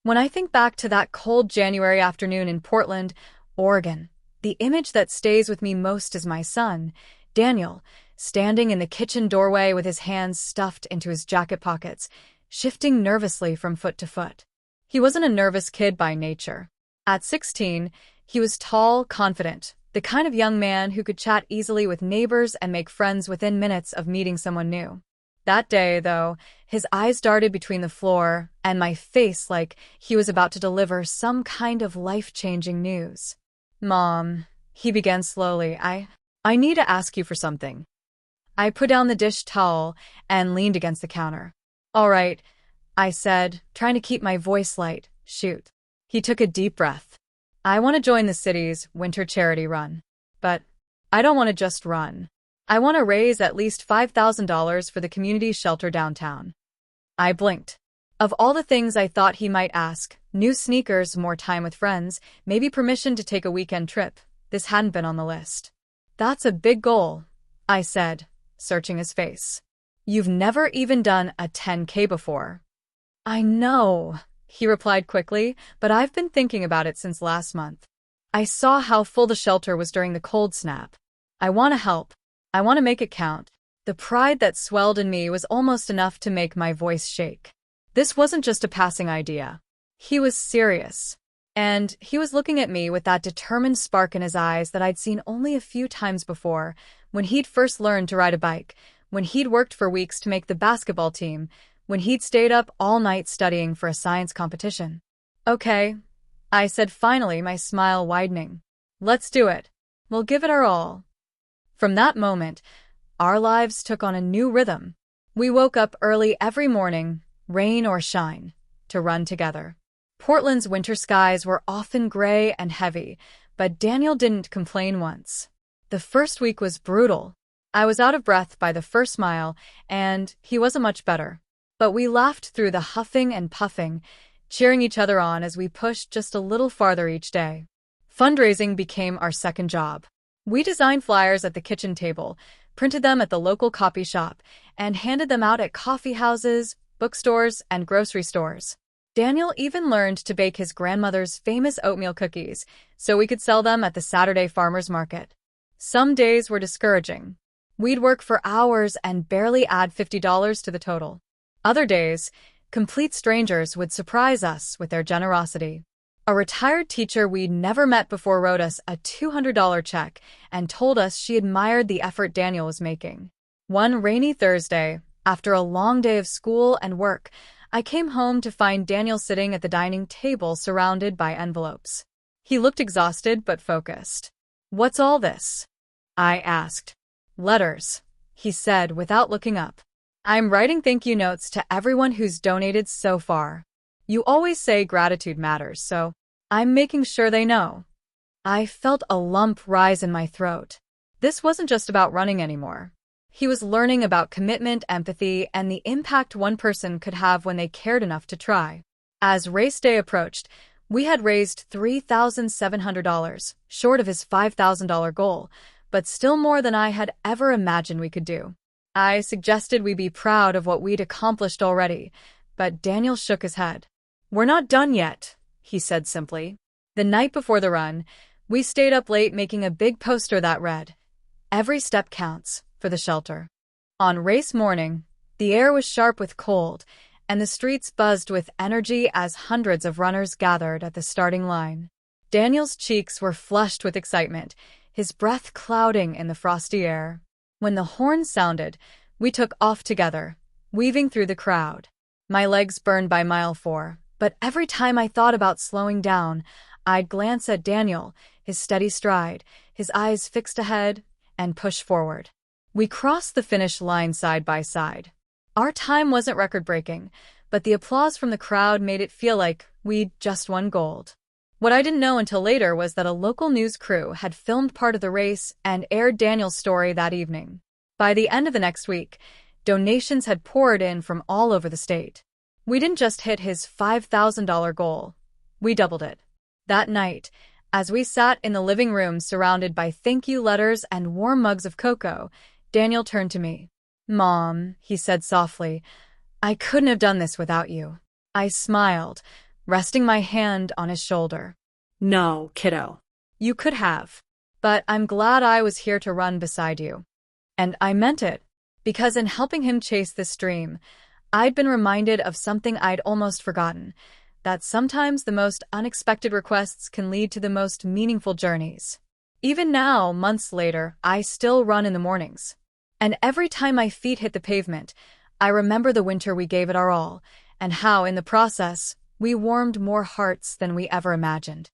When I think back to that cold January afternoon in Portland, Oregon, the image that stays with me most is my son, Daniel, standing in the kitchen doorway with his hands stuffed into his jacket pockets, shifting nervously from foot to foot. He wasn't a nervous kid by nature. At 16, he was tall, confident, the kind of young man who could chat easily with neighbors and make friends within minutes of meeting someone new. That day, though, his eyes darted between the floor and my face like he was about to deliver some kind of life-changing news. "Mom," he began slowly, I need to ask you for something." I put down the dish towel and leaned against the counter. "All right," I said, trying to keep my voice light. "Shoot." He took a deep breath. "I want to join the city's winter charity run. But I don't want to just run. I want to raise at least $5,000 for the community shelter downtown." I blinked. Of all the things I thought he might ask, new sneakers, more time with friends, maybe permission to take a weekend trip, this hadn't been on the list. "That's a big goal," I said, searching his face. "You've never even done a 10K before." "I know," he replied quickly, "but I've been thinking about it since last month. I saw how full the shelter was during the cold snap. I want to help. I want to make it count." The pride that swelled in me was almost enough to make my voice shake. This wasn't just a passing idea. He was serious. And he was looking at me with that determined spark in his eyes that I'd seen only a few times before, when he'd first learned to ride a bike, when he'd worked for weeks to make the basketball team, when he'd stayed up all night studying for a science competition. "Okay," I said finally, my smile widening. "Let's do it. We'll give it our all." From that moment, our lives took on a new rhythm. We woke up early every morning, rain or shine, to run together. Portland's winter skies were often gray and heavy, but Daniel didn't complain once. The first week was brutal. I was out of breath by the first mile, and he wasn't much better. But we laughed through the huffing and puffing, cheering each other on as we pushed just a little farther each day. Fundraising became our second job. We designed flyers at the kitchen table, printed them at the local copy shop, and handed them out at coffee houses, bookstores, and grocery stores. Daniel even learned to bake his grandmother's famous oatmeal cookies so we could sell them at the Saturday farmers market. Some days were discouraging. We'd work for hours and barely add $50 to the total. Other days, complete strangers would surprise us with their generosity. A retired teacher we'd never met before wrote us a $200 check and told us she admired the effort Daniel was making. One rainy Thursday, after a long day of school and work, I came home to find Daniel sitting at the dining table surrounded by envelopes. He looked exhausted but focused. "What's all this?" I asked. "Letters," he said without looking up. "I'm writing thank you notes to everyone who's donated so far. You always say gratitude matters, so I'm making sure they know." I felt a lump rise in my throat. This wasn't just about running anymore. He was learning about commitment, empathy, and the impact one person could have when they cared enough to try. As race day approached, we had raised $3,700, short of his $5,000 goal, but still more than I had ever imagined we could do. I suggested we be proud of what we'd accomplished already, but Daniel shook his head. "We're not done yet," he said simply. The night before the run, we stayed up late making a big poster that read, "Every step counts," for the shelter. On race morning, the air was sharp with cold, and the streets buzzed with energy as hundreds of runners gathered at the starting line. Daniel's cheeks were flushed with excitement, his breath clouding in the frosty air. When the horn sounded, we took off together, weaving through the crowd. My legs burned by mile 4, but every time I thought about slowing down, I'd glance at Daniel, his steady stride, his eyes fixed ahead, and push forward. We crossed the finish line side by side. Our time wasn't record-breaking, but the applause from the crowd made it feel like we'd just won gold. What I didn't know until later was that a local news crew had filmed part of the race and aired Daniel's story that evening. By the end of the next week, donations had poured in from all over the state. We didn't just hit his $5,000 goal, we doubled it. That night, as we sat in the living room surrounded by thank you letters and warm mugs of cocoa, Daniel turned to me. "Mom," he said softly, "I couldn't have done this without you." I smiled, resting my hand on his shoulder. No, kiddo. You could have, but I'm glad I was here to run beside you. And I meant it, because in helping him chase this dream, I'd been reminded of something I'd almost forgotten, that sometimes the most unexpected requests can lead to the most meaningful journeys. Even now, months later, I still run in the mornings. And every time my feet hit the pavement, I remember the winter we gave it our all, and how, in the process, we warmed more hearts than we ever imagined.